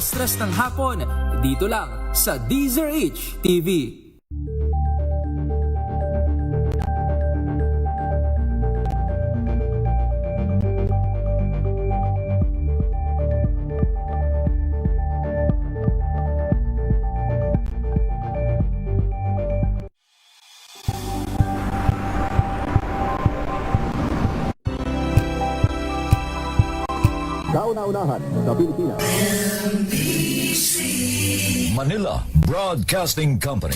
Nakaka-stress ng hapon, dito lang sa DZRH TV. Kauna-unahan sa Pilipinas. Manila Broadcasting Company.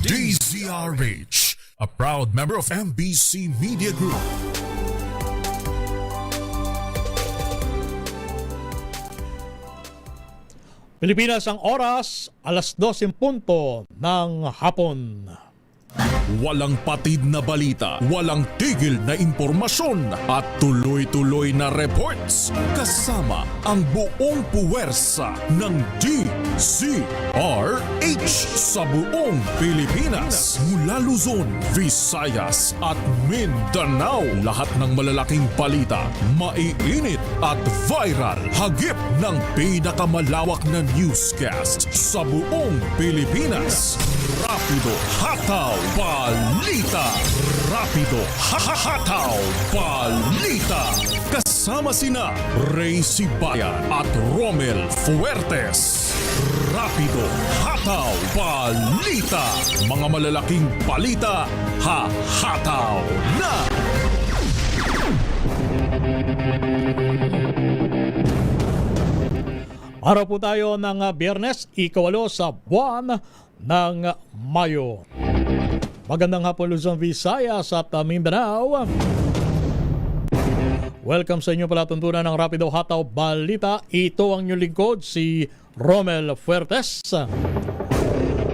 DZRH, a proud member of MBC Media Group. Pilipinas ang oras, alas 12:00 ng hapon. Walang patid na balita, walang tigil na impormasyon at tuloy-tuloy na reports kasama ang buong puwersa ng DZRH sa buong Pilipinas. Mula Luzon, Visayas at Mindanao, lahat ng malalaking balita, maiinit at viral. Hagip ng pinakamalawak na newscast sa buong Pilipinas. Rapido, hataw, balita. Rapido, hataw, balita. Kasama sina Ray Sibayan at Romel Fuertes. Rapido, hataw, balita. Mga malalaking balita, hataw na. Araw po tayo ng Biyernes, ikawalo sa buwan ng Mayo. Magandang hapon Luzon, Visayas at Mindanao. Welcome sa inyo palatuntunan ng Rapido Hataw Balita. Ito ang inyong lingkod, si Romel Fuertes.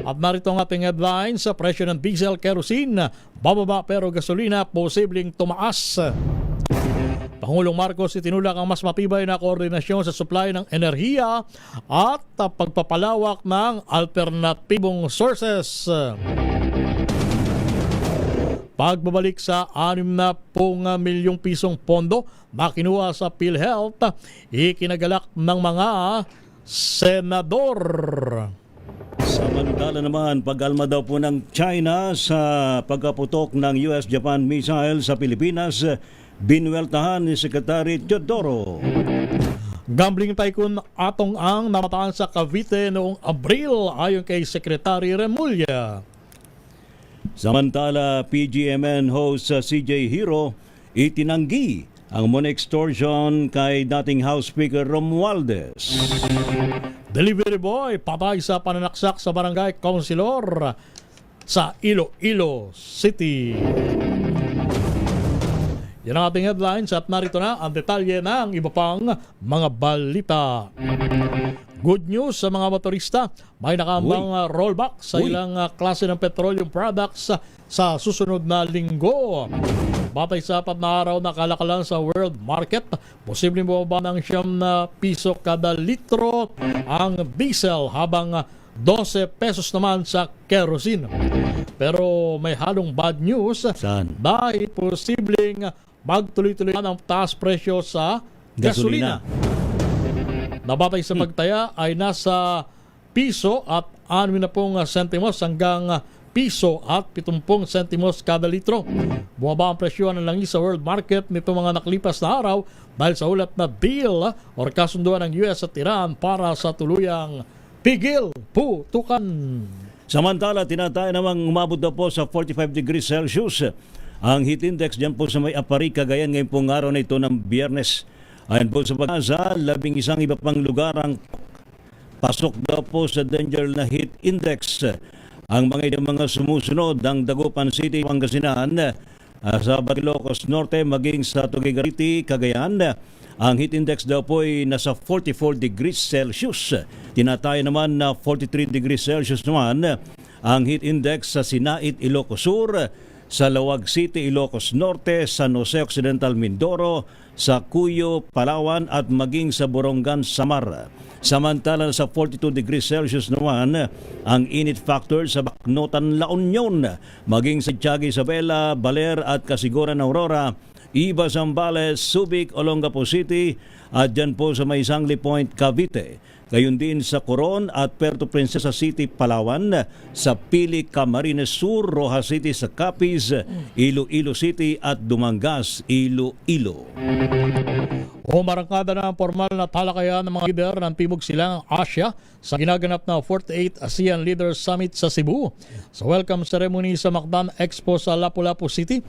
At narito ang ating headlines. Presyo ng diesel, kerosene bababa pero gasolina posibleng tumaas. Pangulong Marcos itinulak ang mas matibay na koordinasyon sa supply ng enerhiya at pagpapalawak ng alternatibong sources. Pagbabalik sa 60 milyong pisong pondo na kinuha sa PhilHealth, ikinagalak ng mga senador. Samantala naman, pag-alma daw po ng China sa pagkaputok ng US-Japan missile sa Pilipinas, binuweltahan ni Secretary Teodoro. Gambling tycoon Atong Ang namataan sa Cavite noong Abril ayon kay Secretary Remulla. Samantala, PGMN host CJ Hero itinanggi ang money extortion kay dating House Speaker Romualdez. Delivery boy patay sa pananaksak sa barangay councilor sa Iloilo City. Yan ang ating headlines at narito na ang detalye ng iba pang mga balita. Good news sa mga motorista, may nakambang rollback sa ilang klase ng petroleum products sa susunod na linggo. Batay sa 4 na araw na kalakalan sa world market, posibleng bumaba ng 9 piso kada litro ang diesel habang 12 pesos naman sa kerosene. Pero may halong bad news. Saan? Dahil posibleng magtuloy-tuloy ang taas presyo sa gasolina. Nabatay sa pagtaya ay nasa piso at 60 sentimos hanggang piso at 70 sentimos kada litro. Bumaba ang presyo ng langis sa world market nito mga nakalipas na araw dahil sa ulat na deal o kasunduan ng US at Iran para sa tuluyang pigil putukan. Samantala, tinataya namang umabot daw po sa 45 degrees Celsius ang heat index dyan po sa may Apari, Cagayan ngayong pong araw na ito ng Biyernes. Ayon po sa pag-asa, 11 iba pang lugar ang pasok daw po sa danger na heat index. Ang mga sumusunod ang Dagupan City, Pangasinan, sa Ilocos Norte, maging sa Tuguegarity, Cagayan. Ang heat index daw po ay nasa 44 degrees Celsius. Tinataya naman na 43 degrees Celsius naman ang heat index sa Sinait, Ilocos Sur, sa Lawag City, Ilocos Norte, San Jose Occidental, Mindoro, sa Cuyo, Palawan at maging sa Borongan, Samar. Samantala sa 42 degrees Celsius naman ang init factor sa Bacnotan, La Union, maging sa Tiaga, Isabela, Baler at Kasiguran, Aurora, Iba, Zambales, Subic, Olongapo City at dyan po sa may Sangli Point, Cavite. Gayon din sa Coron at Puerto Princesa City, Palawan, sa Pili, Camarines Sur, Rojas City sa Capiz, Iloilo City at Dumangas, Iloilo. Umarangkada na ang formal na talakayan ng mga leader ng Timog Silangang Asya sa ginaganap na 48th ASEAN Leaders Summit sa Cebu. Sa welcome ceremony sa Mactan Expo sa Lapu-Lapu City,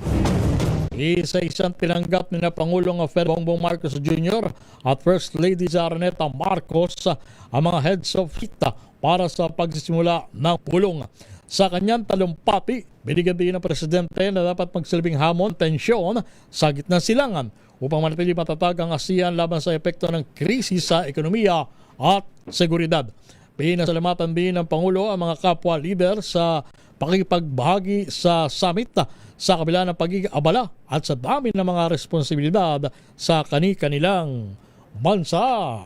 isa-isang tinanggap ni na Pangulong Bongbong Marcos Jr. at First Lady Araneta Marcos ang mga heads of state para sa pagsisimula ng pulong. Sa kanyang talumpati, binigyan din ng Presidente na dapat magsilbing hamon, tensyon sa gitna silangan upang manatili matatag ang ASEAN laban sa epekto ng krisis sa ekonomiya at seguridad. Pinasalamatan din ng Pangulo ang mga kapwa leader sa pakipagbahagi sa summit sa kabila ng pagiging abala at sa dami ng mga responsibilidad sa kani-kanilang bansa.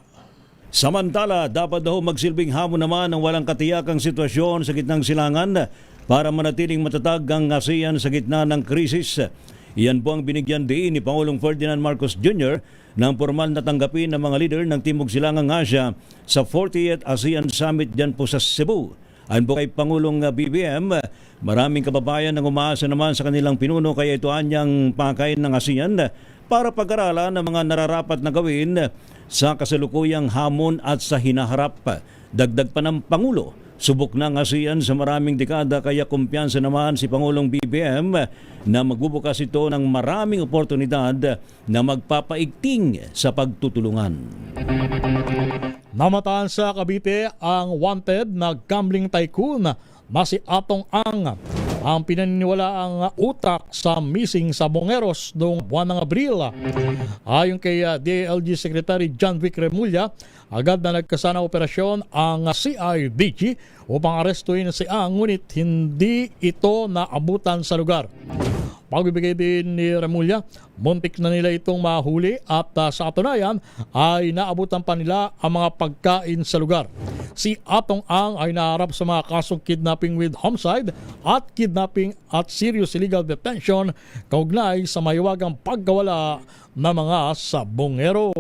Samantala, dapat daw magsilbing hamon naman ang walang katiyakang sitwasyon sa gitnang silangan para manatiling matatag ang ASEAN sa gitna ng krisis. Iyan po ang binigyan din ni Pangulong Ferdinand Marcos Jr. ng formal na tanggapin ng mga leader ng Timog Silangang Asya sa 40th ASEAN Summit dyan po sa Cebu. Ayon po kay Pangulong BBM, maraming kababayan ang umaasa naman sa kanilang pinuno kaya ito anyang pakain ng ASEAN para pag-aralan ng mga nararapat na gawin sa kasalukuyang hamon at sa hinaharap. Dagdag pa ng Pangulo, subok ng ASEAN sa maraming dekada kaya kumpiyansa naman si Pangulong BBM na magbubukas ito ng maraming oportunidad na magpapaigting sa pagtutulungan. Namataan sa Cavite ang wanted na gambling tycoon na si Atong ang pinaniniwalaang utak sa missing sa Bongeros noong buwan ng Abril. Ayon kay DILG Secretary John Vic Remulla, agad na nagkasana operasyon ang CIDG upang arestuin si Ang, ngunit hindi ito naabutan sa lugar. Pagbibigay din ni Remulla, muntik na nila itong mahuli at sa katunayan ay naabutan pa nila ang mga pagkain sa lugar. Si Atong Ang ay naharap sa mga kasong kidnapping with homicide at kidnapping at serious illegal detention kaugnay sa mahiwagang pagkawala ng mga sabongero.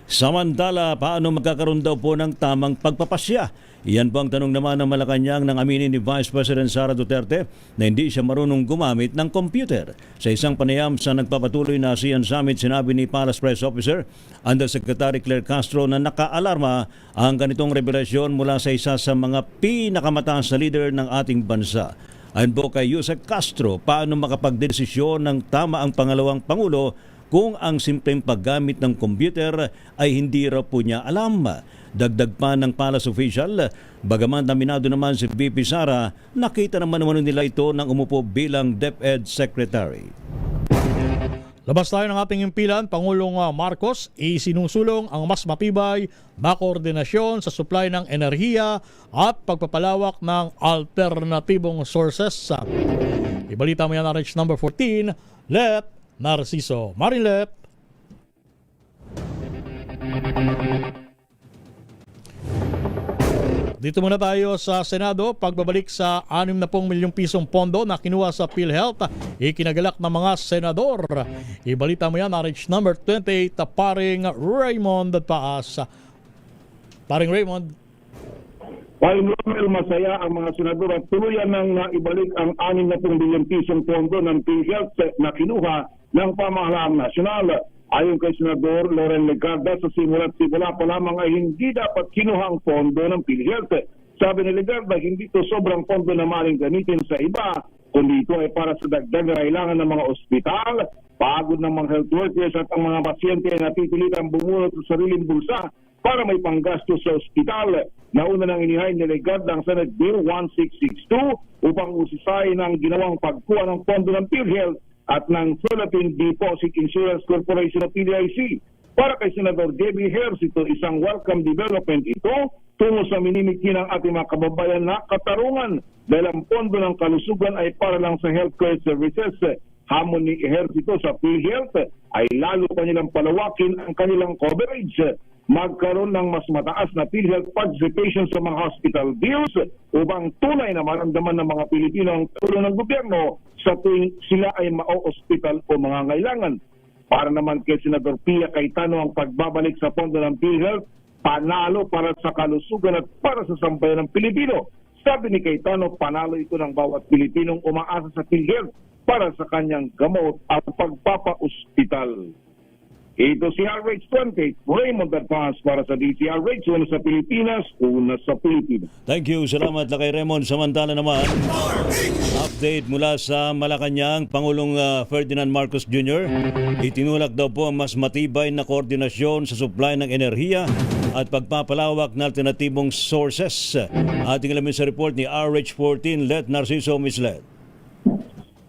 Samantala, paano magkakaroon daw po ng tamang pagpapasya? Iyan po ang tanong naman ng Malacanang ng aminin ni Vice President Sara Duterte na hindi siya marunong gumamit ng computer. Sa isang panayam sa nagpapatuloy na ASEAN Summit, sinabi ni Palace Press Officer Undersecretary Claire Castro na nakaalarma ang ganitong revelasyon mula sa isa sa mga pinakamataas na leader ng ating bansa. Ayon po kay Yusek Castro, paano makapagdesisyon ng tama ang pangalawang Pangulo kung ang simpleng paggamit ng computer ay hindi raw po niya alam. Dagdag pa ng Palace official, bagaman naminado naman si VP Sara, nakita naman nila ito nang umupo bilang DepEd Secretary. Labas tayo ng ating impilan, Pangulong Marcos, isinusulong ang mas matibay na koordinasyon sa supply ng enerhiya at pagpapalawak ng alternatibong sources. Ibalita mo yan na Rich number 14, Let Narciso. Marilet. Dito muna tayo sa Senado, pagbabalik sa 60 milyong pisong pondo na kinuha sa PhilHealth, ikinagalak ng mga senador. Ibalita mo yan, RH number 28, paring Raymond Paas. Paring Raymond. Paring Romel, masaya ang mga senador at tuluyan nang naibalik ang 60 milyong pisong pondo ng PhilHealth na kinuha ng pamahalaang nasyonal. Ayon kay Senador Loren Legarda, sa simula't simula pa lamang ay hindi dapat kinuha ang pondo ng PhilHealth. Sabi ni Legarda, hindi ito sobrang pondo na maaaring gamitin sa iba, kundi ito ay para sa dagdag na kailangan ng mga ospital, pagod ng mga health workers at ang mga pasyente ay napipilitang bumunot sa sariling bulsa para may panggastos sa ospital. Nauna nang inihain ni Legarda ang Senate Bill 1662 upang usisayin ang ginawang pagkuha ng pondo ng PhilHealth at ng Philippine Deposit Insurance Corporation o PDIC. Para kay Senador Debbie Hers, ito isang welcome development ito tungo sa minimiti ng ating mga kababayan na katarungan dahil ang pondo ng kalusugan ay para lang sa healthcare services. Hamon ni Hers ito sa PhilHealth ay lalo pa nilang palawakin ang kanilang coverage, magkaroon ng mas mataas na PhilHealth participation sa mga hospital bills upang tunay na maramdaman ng mga Pilipino ang tulong ng gobyerno sa tuwing sila ay mao-hospital o mga ngailangan. Para naman kay Senador Pia Cayetano, ang pagbabalik sa pondo ng PhilHealth, panalo para sa kalusugan at para sa sambayan ng Pilipino. Sabi ni Cayetano, panalo ito ng bawat Pilipinong umaasa sa PhilHealth para sa kanyang gamot at pagpapa-ospital. Ito si RH28, Raymond Advance para sa DCRH, una sa Pilipinas, una sa Pilipinas. Thank you. Salamat na kay Raymond. Samantala naman, update mula sa Malacanang, Pangulong Ferdinand Marcos Jr. Itinulak daw po ang mas matibay na koordinasyon sa supply ng enerhiya at pagpapalawak na alternatibong sources. Ating alamin sa report ni RH14, Let Narciso Mislet.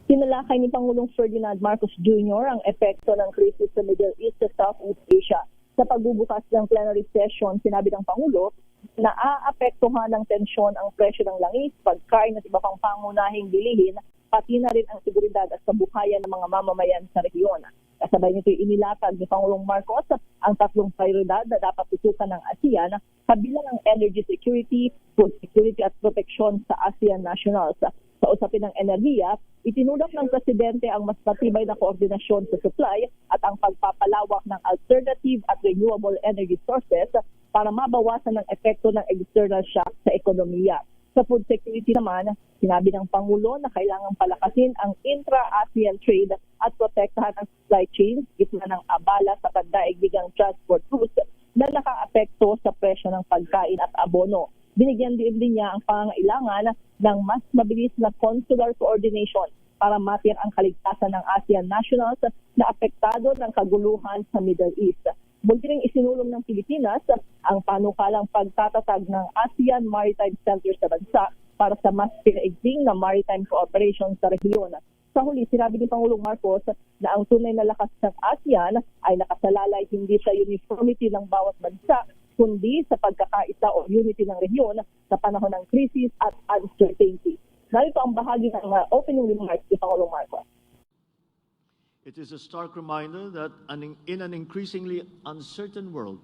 Tinalakay ni Pangulong Ferdinand Marcos Jr. ang epekto ng krisis sa Middle East at Southeast Asia. Sa pagbubukas ng plenary session, sinabi ng Pangulo na aapektuhan ng tensyon ang presyo ng langis, pagkain at iba pang pangunahing bilihin, pati na rin ang seguridad at kabuhayan ng mga mamamayan sa rehiyon. Kasabay nito inilatag ni Pangulong Marcos ang tatlong prioridad na dapat tutukan ng ASEAN, kabilang ang energy security, food security at proteksyon sa ASEAN nationals. Sa usapin ng enerhiya, itinulak ng Presidente ang mas matibay na koordinasyon sa supply at ang pagpapalawak ng alternative at renewable energy sources para mabawasan ang epekto ng external shock sa ekonomiya. Sa food security naman, sinabi ng Pangulo na kailangang palakasin ang intra-ASEAN trade at protektahan ang supply chain gitna ng abala sa pandaigdigang transport routes na nakaapekto sa presyo ng pagkain at abono. Binigyan din niya ang pangangailangan ng mas mabilis na consular coordination para matiyak ang kaligtasan ng ASEAN nationals na apektado ng kaguluhan sa Middle East. Muli ring isinulong ng Pilipinas ang panukalang pagtatatag ng ASEAN Maritime Center sa bansa para sa mas pinaigting na maritime cooperation sa rehiyon. Sa huli, sinabi ni Pangulong Marcos na ang tunay na lakas ng ASEAN ay nakasalalay hindi sa uniformity ng bawat bansa, kundi sa pagkakaisa o unity ng rehiyon sa panahon ng krisis at uncertainty. Narito ang bahagi ng opening remarks ni Pangulong Marcos. It is a stark reminder that in an increasingly uncertain world,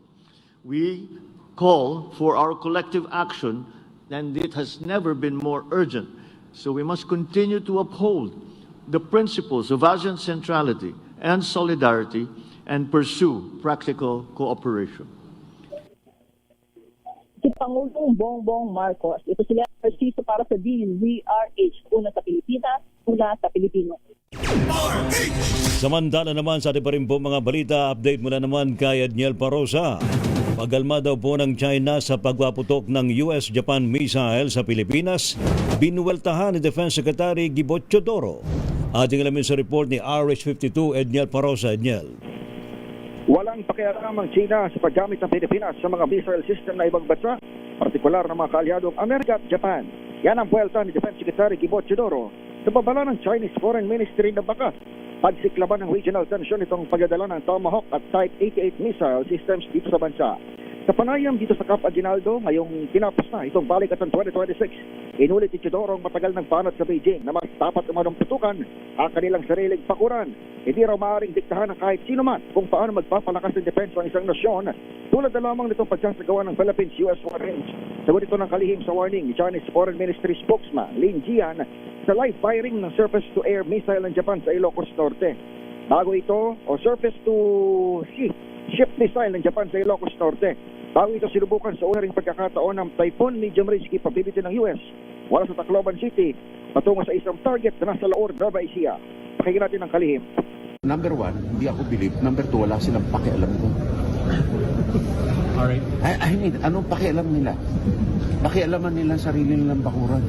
we call for our collective action, and it has never been more urgent. So we must continue to uphold the principles of ASEAN centrality and solidarity and pursue practical cooperation. Si Pangulong Bongbong Marcos. Ito sila Narciso para sa DZRH. Una sa Pilipinas, una sa Pilipino. Samantala naman sa ating pa rin po mga balita, update mula naman kay Edniel Parosa. Pagalma daw po ng China sa pagpaputok ng US-Japan missile sa Pilipinas, binuweltahan ni Defense Secretary Gibo Teodoro. Ating alamin sa report ni RH52, Edniel Parosa. Edniel. Walang pakialam ang China sa paggamit ng Pilipinas sa mga missile system na ibang bansa, partikular na mga kaalyadong Amerika at Japan. Yan ang puwelta ni Defense Secretary Gibo Teodoro sa babala ng Chinese Foreign Ministry na baka pagsiklaban ng regional tension itong pagdadala ng Tomahawk at Type 88 missile systems dito sa bansa. Sa panayam dito sa Cap Aguinaldo, ngayong tinapos na itong Balikatan 2026, inulit ni Teodoro ang matagal ng panat sa Beijing na mas dapat umanong putukan ang kanilang sariling pakuran. Hindi raw maaaring diktahan ng kahit sino man kung paano magpapalakas ng depensa ng isang nasyon, tulad na lamang nitong pagsasagawa ng Philippines-US War Range. Sagot ito ng kalihim sa warning ni Chinese Foreign Ministry spokesman Lin Jian sa live firing ng surface-to-air missile ng Japan sa Ilocos Norte. Bago ito, o surface-to-sea ship missile ng Japan sa Ilocos Norte. Bago ito sinubukan sa una ring pagkakataon ng Typhoon medium range capability ng US wala sa Tacloban City patungo sa isang target na nasa Laor, Nueva Ecija. Pakinggan natin ang kalihim. Number one, hindi ako believe. Number two, wala silang pakialam ko. Alright. I mean, anong pakialam nila? Pakialaman nila sarili nilang bakuran.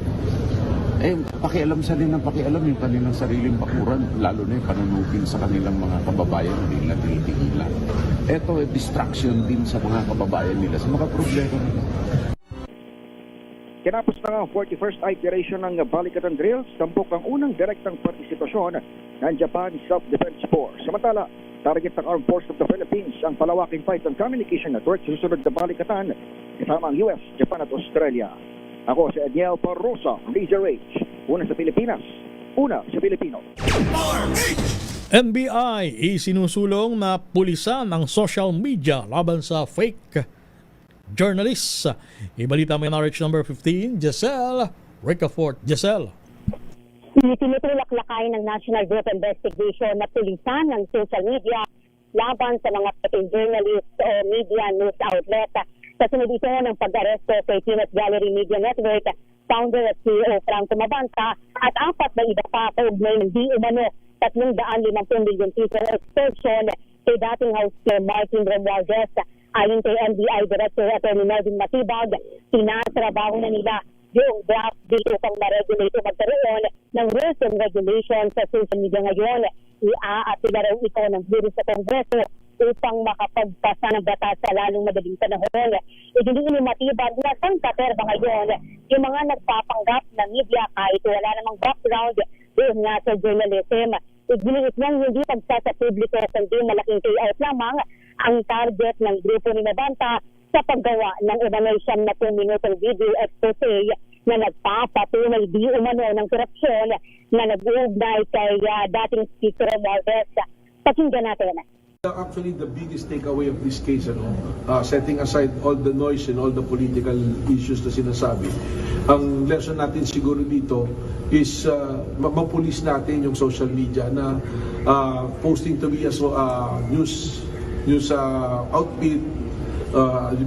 Pakialam sa din ng pakialam yung kanilang sariling bakuran, lalo na yung panunugin sa kanilang mga kababayan na nila tinitingilan. Ito, distraction din sa mga kababayan nila, sa mga problema nila. Kinapos na nga ang 41st iteration ng Balikatan Drills, tampok ang unang direktang partisipasyon ng Japan Self-Defense Force. Samantala, target ng Armed Forces of the Philippines ang palawaking fight and communication network sa susunod na Balikatan, kasama ang US, Japan at Australia. Ako si Edniel Parosa, Razor H. Una sa Pilipinas, una sa Pilipino. NBI isinusulong na pulisan ang social media laban sa fake journalists. Ibalita mo yung RH number 15, Giselle Ricafort. Giselle. Tinutulak-lakay ng National Group Investigation na pulisan ng social media laban sa mga pati journalist o media news outlet. Kasunod ito ng pag-aresto kay Peanut Gallery Media Network, founder at CEO Franco Mabanta at 4 na iba pa kaugnay ng di umano 350 milyon piso extortion kay dating House Chair Martin Romualdez. Ayon kay NBI Director Atty. Melvin Matibag, tinatrabaho na nila yung draft bill upang ma-regulate o magkaroon ng rules and regulations sa social media ngayon. Iaapila raw ito ng Bureau sa Kongreso upang makapagpasa ng batas sa lalong madaling panahon. Idiniin ni Matibag na sangkaterba ngayon yung mga nagpapanggap ng media kahit wala namang background doon nga sa journalism. Iginiit niyang hindi pagsasa publiko kundi malaking payout lamang ang target ng grupo ni Mabanta sa paggawa ng umanay 70 minutong video expose na nagpapatunay di umano ng korupsyon na nag-uugnay kay dating Speaker Romualdez. Pakinggan natin. Actually, the biggest takeaway of this case, setting aside all the noise and all the political issues na sinasabi, ang lesson natin siguro dito is mapulis natin yung social media na posting to be as news outfit,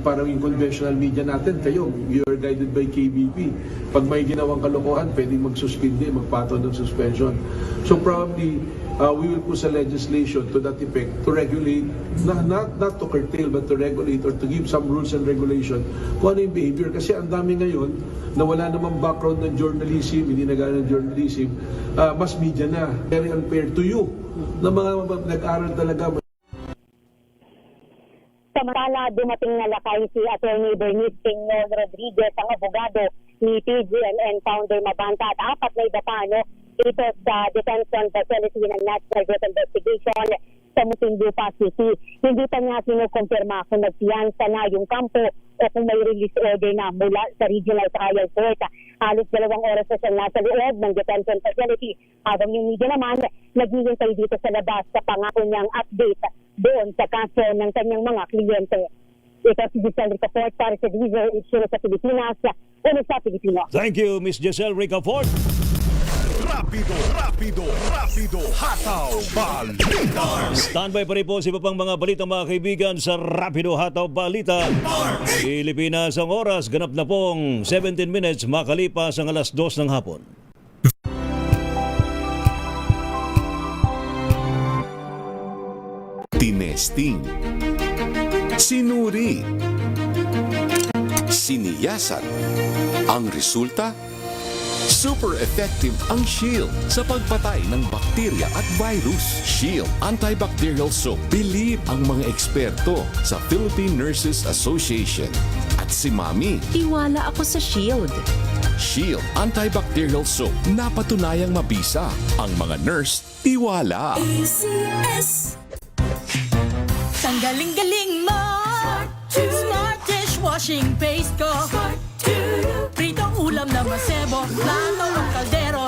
parang yung conventional media natin, kayo, you are guided by KBP. Pag may ginawang kalokohan, pwedeng magsuspindi, magpatong ng suspension. So probably, we will push a legislation to that effect to regulate, not to curtail, but to regulate or to give some rules and regulation kung ano yung behavior. Kasi ang dami ngayon na wala namang background ng journalism, hindi nagana ng journalism, mas media na. Very unfair to you na mga nag-aral talaga. Samantala, dumating na lakay si Atty. Bernice Piñon Rodriguez, ang abogado ni PGMN founder Mabanta at 4 na iba pa, ito sa detention facility ng National Youth Investigation sa Muntinlupa City. Hindi pa niya kinukumpirma kung nagpiyansa na yung kampo o kung may release order na mula sa Regional Trial Court. Halos 2 oras na siyang nasa loob ng detention facility habang yung media naman naghihintay dito sa labas sa pangako niyang update doon sa kaso ng kanyang mga kliyente. Ito si Giselle Ricafort para sa Deezer, itsura sa Pilipinas, uno sa Pilipino. Thank you, Miss Giselle Ricafort. Rapido, hataw, balita. Standby pa rin po sa iba pang mga balita mga kaibigan sa Rapido Hataw Balita. Pilipinas ang oras, ganap na pong 17 minutes makalipas ang 2:00 ng hapon. Tinesting, sinuri, siniyasan. Ang resulta, super effective ang Shield sa pagpatay ng bakterya at virus. Shield Antibacterial Soap. Believe ang mga eksperto sa Philippine Nurses Association. At si Mami, tiwala ako sa Shield. Shield Antibacterial Soap. Napatunayang mabisa. Ang mga nurse, tiwala. ACS. Tanggaling-galing mo. Smart dishwashing paste ko. Pritong ulam na masebo. Plato ng kaldero.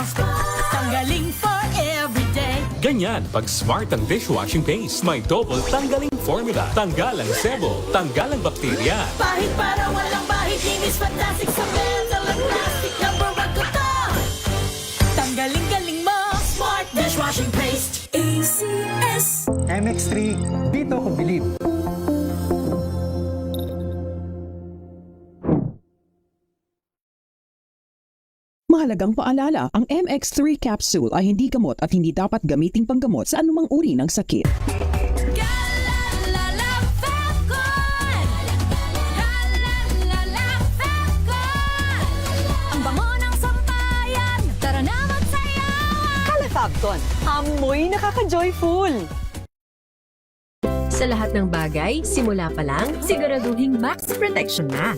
Tanggaling for everyday. Ganyan pag smart ang dishwashing paste. May double tanggaling formula. Tanggal ang sebo, tanggal ang bakterya. Bahit para walang bahit. Linis fantastic sa metal at plastic. Number 1 ko to. Tanggaling-galing mo. Smart dishwashing paste. ACS. MX3, dito ko bilib. Mahalagang paalala, ang MX3 capsule ay hindi gamot at hindi dapat gamiting panggamot sa anumang uri ng sakit. Ang bango ng sampayan, tara na magsayawan! Calefabcon, amoy nakaka-joyful! Sa lahat ng bagay, simula pa lang, siguraduhing max protection na.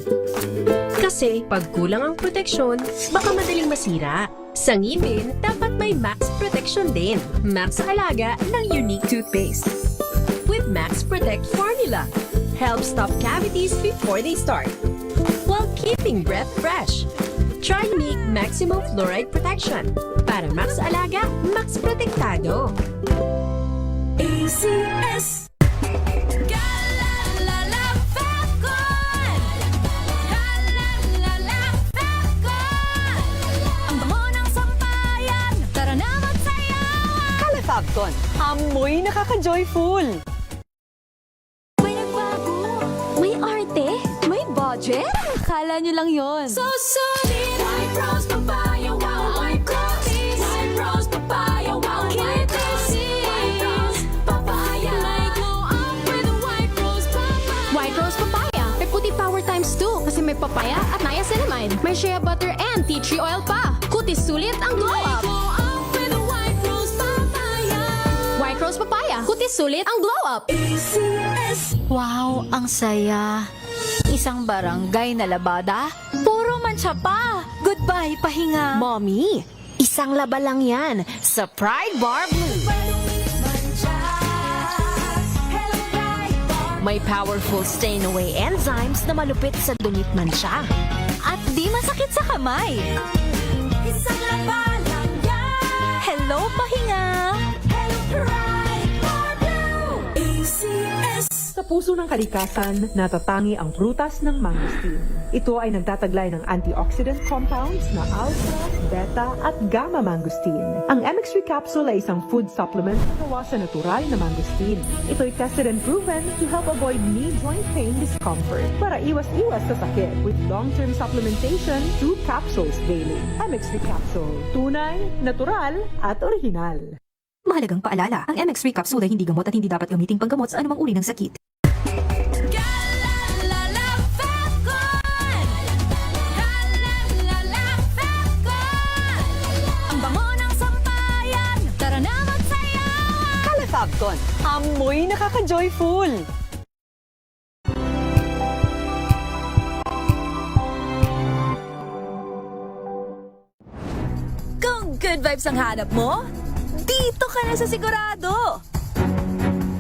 Kasi pag kulang ang proteksyon, baka madaling masira. Sa ngipin, dapat may max protection din. Max Alaga ng Unique Toothpaste. With Max Protect Formula. Help stop cavities before they start. While keeping breath fresh. Try Unique Maximum Fluoride Protection. Para Max Alaga, Max Protektado. ACS. Calefabcon, amoy nakaka-joyful! budget? Akala nyo lang yon. So solid! White Rose Papaya, wow, White Rose! White Rose Papaya, wow, White Rose! White Rose Papaya, may glow up with a White Rose Papaya. White Rose Papaya, may puti power times 2 kasi may papaya at niacinamide. May shea butter and tea tree oil pa. Kutis sulit ang glow up. White Rose Papaya, kutis sulit ang glow up. Wow, ang saya. Isang barangay na labada, puro mancha pa. Goodbye, pahinga. Mommy, isang laba lang yan sa Pride Bar Blue. May powerful stain-away enzymes na malupit sa dunit mancha. At di masakit sa kamay. Isang laba lang yan. Hello, pahinga. Hello, Pride Bar Blue. ACS. Sa puso ng kalikasan, natatangi ang prutas ng mangosteen. Ito ay nagtataglay ng antioxidant compounds na alpha, beta at gamma mangosteen. Ang MX3 capsule ay isang food supplement na gawa sa natural na mangosteen. Ito ay tested and proven to help avoid knee joint pain discomfort para iwas-iwas sa sakit with long-term supplementation 2 capsules daily. MX3 capsule, tunay, natural at original. Mahalagang paalala, ang MX3 capsule ay hindi gamot at hindi dapat gamiting panggamot sa anumang uri ng sakit. Calefabcon, amoy nakaka-joyful. Kung good vibes ang hanap mo, dito ka na sa sigurado.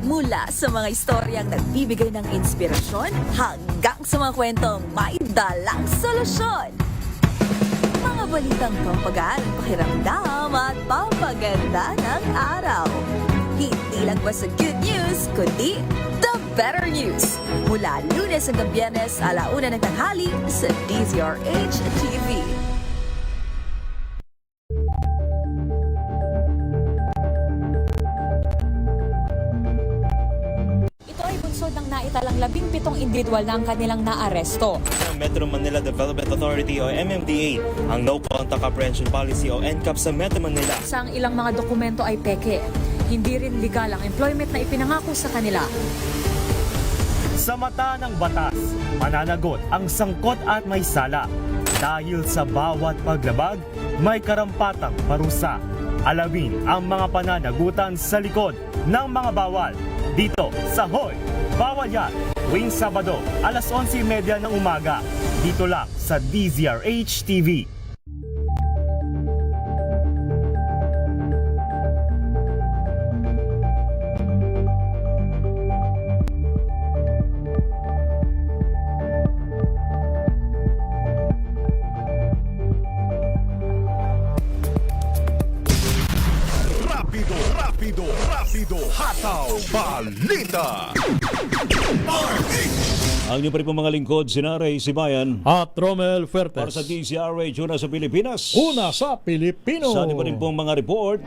Mula sa mga istoryang nagbibigay ng inspirasyon hanggang sa mga kwentong may dalang solusyon. Mga balitang pampagaan, pakiramdam at pampaganda ng araw. Hindi lang ba sa good news, kundi the better news. Mula Lunes hanggang Biyernes, 1:00 ng tanghali sa DZRH TV. Ito ay bunsod ng naitalang 17 individual na ang kanilang naaresto. Metro Manila Development Authority o MMDA ang No Contact Apprehension Policy o NCAP sa Metro Manila. Sa ang ilang mga dokumento ay peke. Hindi rin legal ang employment na ipinangako sa kanila. Sa mata ng batas, mananagot ang sangkot at may sala. Dahil sa bawat paglabag, may karampatang parusa. Alamin ang mga pananagutan sa likod ng mga bawal. Dito sa Hoy! Bawal Yan! Tuwing Sabado, 11:30 ng umaga. Dito lang sa DZRH TV. Rapido, hataw, balita. Ang niyo pa rin po mga lingkod, Sinaray Sibayan at Romel Fuertes. Para sa DZRH, una sa Pilipinas. Una sa Pilipino. Sa pa rin pong mga report.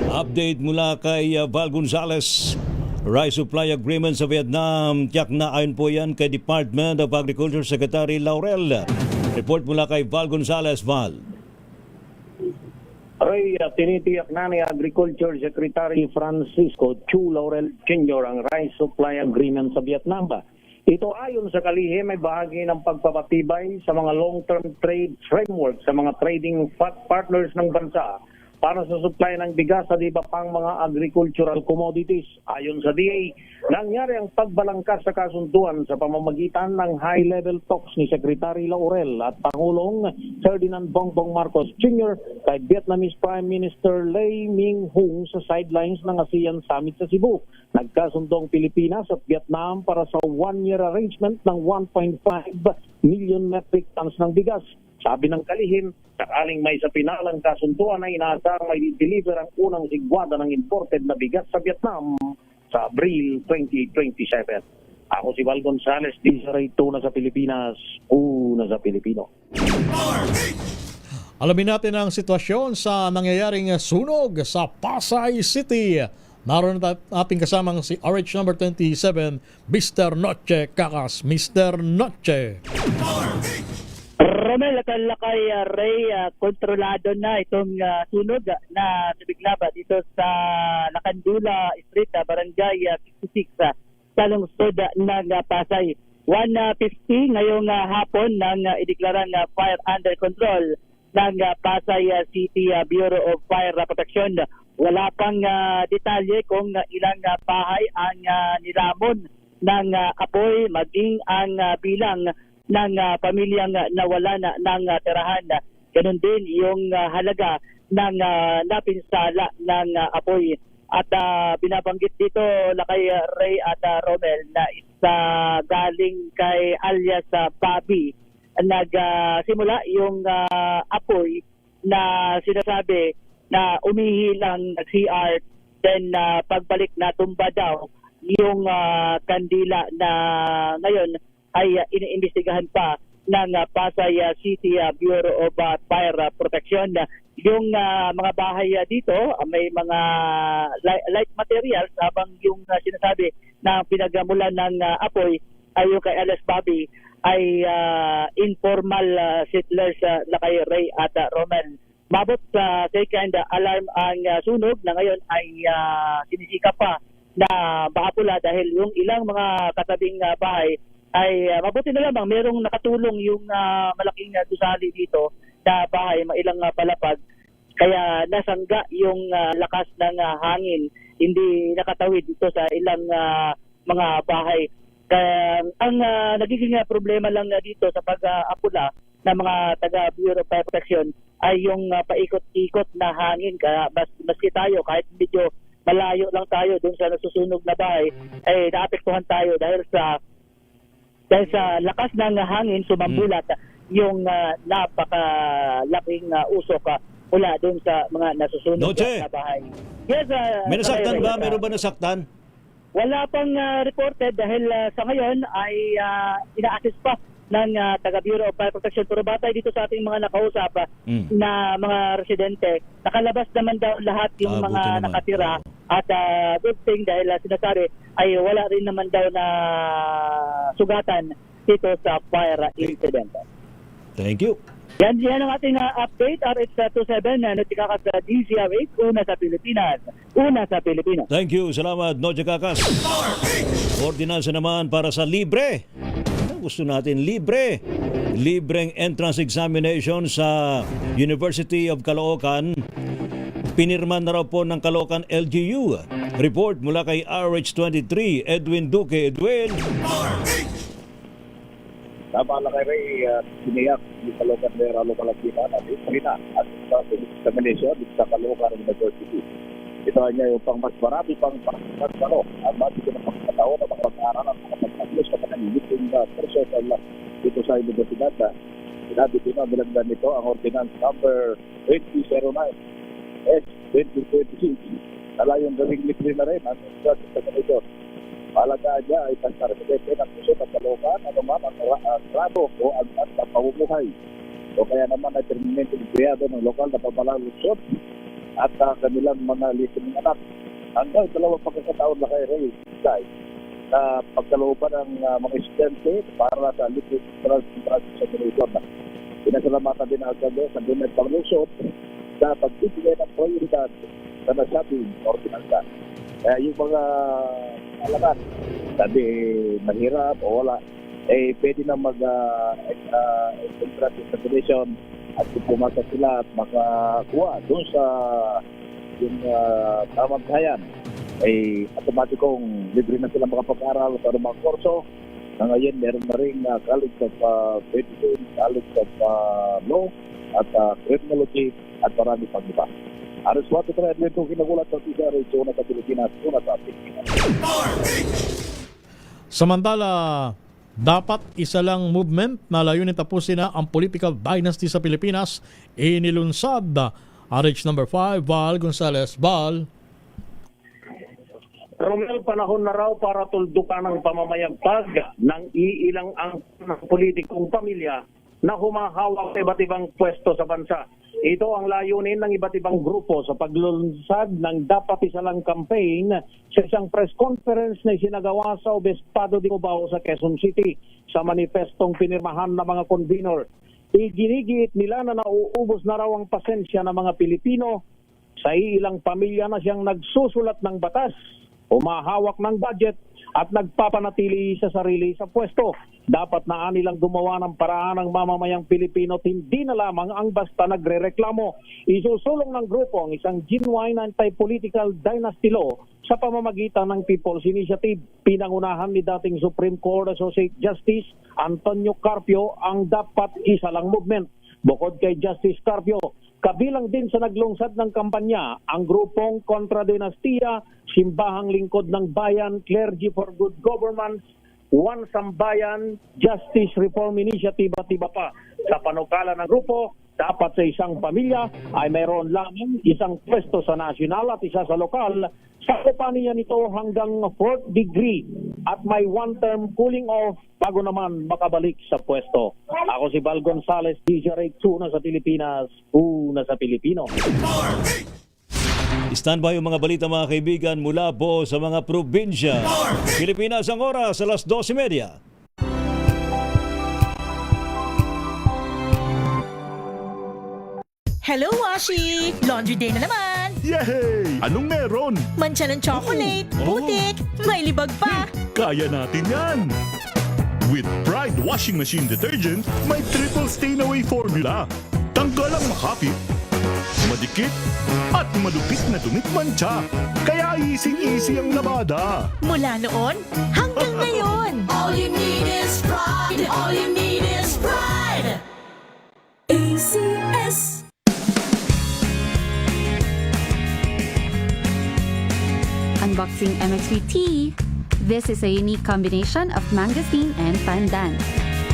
Update mula kay Val Gonzales. Rice Supply Agreement sa Vietnam. Tiyak na ayon po yan kay Department of Agriculture Secretary Laurel. Report mula kay Val Gonzales. Val. Ay, tinitiyak na ni Agriculture Secretary Francisco Chu Laurel Jr. ang rice supply agreement sa Vietnam. Ito ayon sa kalihim ay bahagi ng pagpapatibay sa mga long-term trade framework sa mga trading partners ng bansa para sa supply ng bigas at iba pang mga agricultural commodities. Ayon sa DA, nangyari ang pagbalangkas sa kasunduan sa pamamagitan ng high-level talks ni Secretary Laurel at Pangulong Ferdinand Bongbong Marcos Jr. kay Vietnamese Prime Minister Lay Minh-Hung sa sidelines ng ASEAN Summit sa Cebu. Nagkasundong Pilipinas at Vietnam para sa one-year arrangement ng 1.5 million metric tons ng bigas. Sabi ng kalihim, sakaling may sa pinalang kasunduan ay inaasang may deliver ang unang sigwada ng imported na bigas sa Vietnam sa Abril 2027. Ako si Val Gonzales, DZRH, una sa Pilipinas, una sa Pilipino. Alamin natin ang sitwasyon sa nangyayaring sunog sa Pasay City. Naroon na ating kasamang si RH number 27, Mr. Noche Kakas. Mr. Noche. Romel, akala kay Ray, kontrolado na itong sunog na sumiglaba dito sa Lacandula Street, Barangay 66, sa lungsod ng Pasay. 1:50 ngayong hapon nang ideklarang fire under control ng Pasay City Bureau of Fire Protection. Wala pang detalye kung ilang bahay ang nilamon ng apoy, maging ang bilang ng pamilyang nawalan ng tirahan. Ganun din yung halaga ng napinsala ng apoy. At binabanggit dito kay Ray at Romel na isa galing kay alias Bobby. Nagsimula yung apoy na sinasabi na umihilang CR, then pagbalik na tumba daw yung kandila na ngayon ay iniimbestigahan pa ng Pasay City Bureau of Fire Protection. Yung mga bahay dito, may mga light materials, habang yung sinasabi na pinagamulan ng apoy ay yung kay Alias Bobby ay informal settlers na kay Ray at Romel. Mabot sa second alarm ang sunog na ngayon ay sinisikap pa na maapula dahil yung ilang mga katabing bahay ay mabuti na lamang merong nakatulong yung malaking gusali dito na bahay, mailang palapag, kaya nasangga yung lakas ng hangin, hindi nakatawid dito sa ilang mga bahay. Kaya ang nagiging problema lang dito sa pag-apula ng mga taga Bureau of Fire Protection ay yung paikot-ikot na hangin. Kaya maski tayo, kahit medyo malayo lang tayo dun sa nasusunog na bahay, ay naapektuhan tayo dahil sa lakas ng hangin, sumambulat yung napakalaking usok mula doon sa mga nasusunog na bahay. Yes, may nasaktan ba? Meron ba nasaktan? Wala pang reported dahil sa ngayon ay ina-assess pa ng taga Bureau of Fire Protection. Pero batay dito sa ating mga nakausap na mga residente, nakalabas naman daw lahat yung mga nakatira. At good thing dahil sinasabi ay wala rin naman daw na sugatan dito sa fire incident. Thank you. Yan ang ating update. RH27 na nagtikakas sa DCRH, una sa Pilipinas. Una sa Pilipinas. Thank you. Salamat, Noche Kakas. Ordinansa naman para sa libre. Gusto natin libre. Libreng entrance examination sa University of Caloocan. Pinirman na raw po ng Caloocan LGU. Report mula kay RH23, Edwin Duque. Edwin. Tama lang kay Ray, siniyak di Caloocan Vera Local Activities at Istrina at sa examination sa Caloocan University. Ito niya yung pang mas marami pang pang-pano at mati ko na pagkataon na makapag-aaral at makapag-aglos na pananilitin na personal dito sa Universidad. Sinabi ko na bilagdan nito ang ordinance number 2009 S-2026. Nalayong gawing libre na rin ang examination. Palagaan niya ay pagkaresidente ng puso ng Caloocan, ano man ang trato o ang pamumuhay. O kaya naman ay permanente empleyado ng lokal na pamalalusot at kanilang mga listening anak. Hanggang 2 pagkakataon na kay Ray na pagkalooban ng mga estudyante para sa liquid transportation. Pinasalamatan din ang agad sa Dunay Panglusot sa pagbibigay ng prioridad sa nasabing ordinansa. Kaya yung mga alaman, sabi mahirap o wala, pwede na mag-entrance examination at kung pumasa sila at makakuha doon sa yung tamang bahayan, automatikong libre na sila makapag-aral sa mga kurso. Na ngayon, meron na rin College of Medicine, College of Law at Criminology at marami pang iba. Aros 4-3 ito kinagulat sa TCRH, una sa Pilipinas, una sa Pilipinas. Samantala, dapat isa lang movement na layunin tapusin na ang political dynasty sa Pilipinas, inilunsad RH number 5, Val Gonzales. Val. Romel, panahon na raw para tuldukan ang pamamayagpag ng iilang ang politikong pamilya na humahawak sa iba't ibang pwesto sa bansa. Ito ang layunin ng iba't ibang grupo sa paglunsad ng dapat isa lang campaign sa isang press conference na isinagawa sa Obispado de Cubao sa Quezon City sa manifestong pinirmahan ng mga convenor. Iginigiit nila na nauubos na raw ang pasensya ng mga Pilipino sa ilang pamilya na siyang nagsusulat ng batas, umahawak ng budget at nagpapanatili sa sarili sa pwesto. Dapat na anilang gumawa ng paraan ng mamamayang Pilipino at hindi na lamang ang basta nagrereklamo. Isusulong ng grupo ang isang genuine anti-political dynasty law sa pamamagitan ng People's Initiative. Pinangunahan ni dating Supreme Court Associate Justice Antonio Carpio ang dapat isa lang movement. Bukod kay Justice Carpio, kabilang din sa naglungsad ng kampanya ang grupong Kontra Dinastiya, Simbahang Lingkod ng Bayan, Clergy for Good Government, One Sambayan, Justice Reform Initiative at iba pa. Sa panukala ng grupo, dapat sa isang pamilya ay mayroon lamang isang pwesto sa nasyonal at isa sa lokal. Sakupan niya nito hanggang 4th degree at may one-term cooling off bago naman makabalik sa pwesto. Ako si Val Gonzales, DZRH, una sa Pilipinas, una sa Pilipino. Standby yung mga balita mga kaibigan mula po sa mga probinsya. Pilipinas ang oras, alas 12:30. Hello, Washi! Laundry day na naman! Yay! Anong meron? Mancha ng chocolate, putik, may libag pa! Kaya natin yan! With Pride Washing Machine Detergent, may triple stain away formula. Tanggal ang makapit, madikit, at madupit na dumit mancha. Kaya easy-easy ang labada. Mula noon hanggang ngayon! All you need is pride. All you need is pride. ACS. Unboxing MX3 Tea. This is a unique combination of mangosteen and pandan.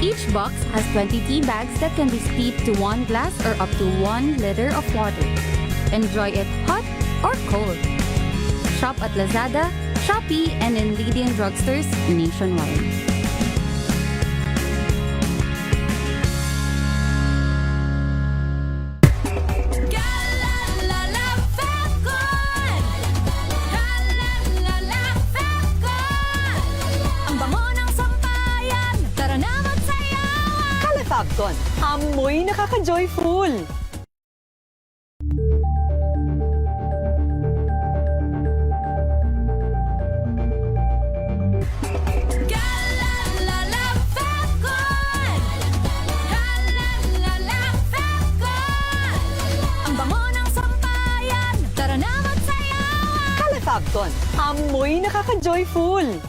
Each box has 20 tea bags that can be steeped to 1 glass or up to 1 liter of water. Enjoy it hot or cold. Shop at Lazada, Shopee, and in leading drugstores nationwide. Fabcon, amoy nakaka-joyful! Ang bango ng sampayan, tara na magsayawan! Fabcon, amoy nakaka-joyful!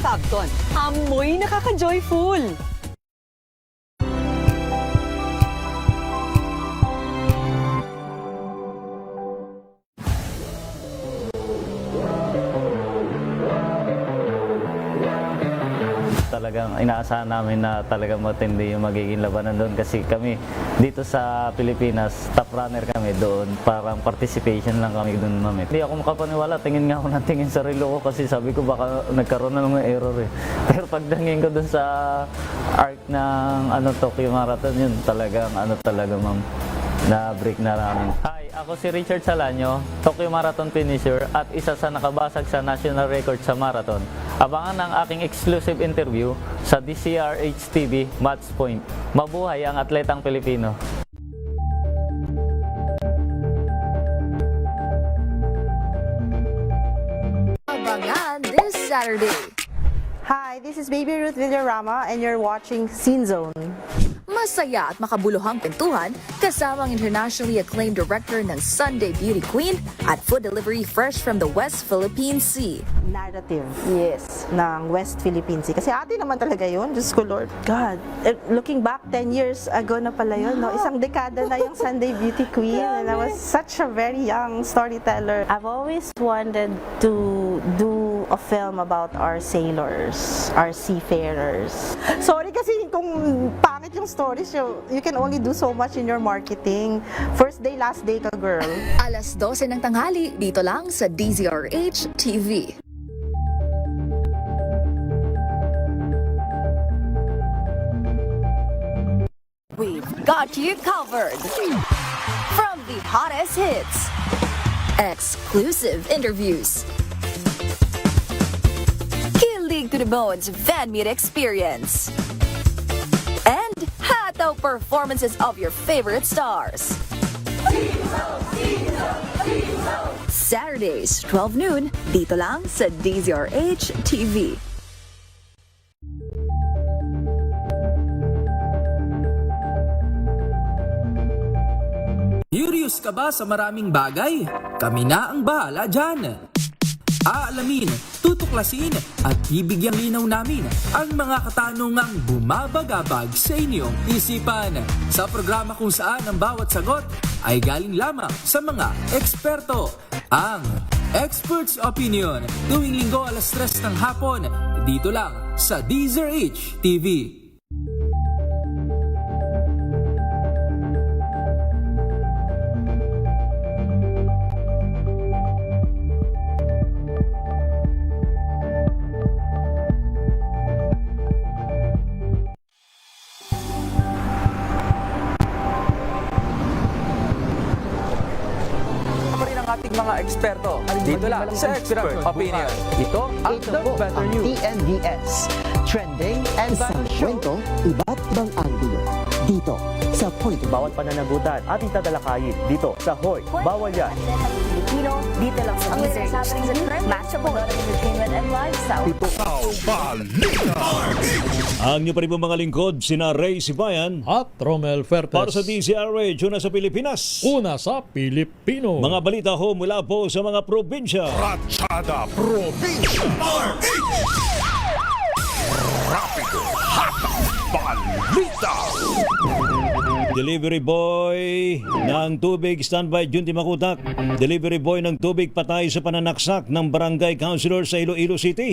Fabcon, amoy nakaka-joyful! Talagang inaasahan namin na talagang matindi yung magiging labanan doon kasi kami dito sa Pilipinas, top runner kami doon. Parang participation lang kami doon, mami. Hindi ako makapaniwala, tingin nga ako ng tingin sa relo ko kasi sabi ko baka nagkaroon na ng error eh. Pero pagdangin ko doon sa arc ng Tokyo Marathon, yun talagang ma'am, na break na namin. Hi, ako si Richard Salanyo, Tokyo Marathon finisher at isa sa nakabasag sa national record sa marathon. Abangan ang aking exclusive interview sa DZRH TV Match Point. Mabuhay ang atletang Pilipino. Abangan this Saturday. Hi, this is Baby Ruth Villarama and you're watching Scene Zone. Masaya at makabuluhang kwentuhan kasama ang internationally acclaimed director ng Sunday Beauty Queen at food delivery fresh from the West Philippine Sea. Narrative, yes, ng West Philippine Sea. Kasi ate naman talaga yun, Diyos ko Lord. God, looking back 10 years ago na pala yun, no? Isang dekada na yung Sunday Beauty Queen and I was such a very young storyteller. I've always wanted to do do a film about our sailors, our seafarers. Sorry kasi kung pangit yung stories, you can only do so much in your marketing. First day, last day ka, girl. Alas 12 ng tanghali, dito lang sa DZRH TV. We've got you covered. From the hottest hits, exclusive interviews, kilig to the bones fan meet experience, and hataw performances of your favorite stars. Saturdays, 12 noon, dito lang sa DZRH TV. Curious ka ba sa maraming bagay? Kami na ang bahala dyan. Aalamin, tutuklasin at ibigyang linaw namin ang mga katanungang bumabagabag sa inyong isipan. Sa programa kung saan ang bawat sagot ay galing lamang sa mga eksperto. Ang Expert's Opinion, tuwing linggo alas 3 ng hapon, dito lang sa DZRH TV. ating mga eksperto. Dito lang sa Expert Opinion. Ito ang The Better News. TNVS. Trending and fashion. Kwento, iba't ibang anggulo. Dito sa Point. Bawat pananagutan ating tatalakayin dito sa Hoy. Bawal yan. Filipino, dito lang sa Music. Matchable entertainment and lifestyle. Ang niyo pa rin mga lingkod, sina Ray Sibayan at Romel Fertes. Para sa DZRH, una sa Pilipinas. Una sa Pilipino. Mga balita ho mula po sa mga probinsya. Ratchada Probinsya. Rapido Hatang Balita. Delivery boy ng tubig, standby Junti Makutak. Delivery boy ng tubig patay sa pananaksak ng barangay councilor sa Iloilo City.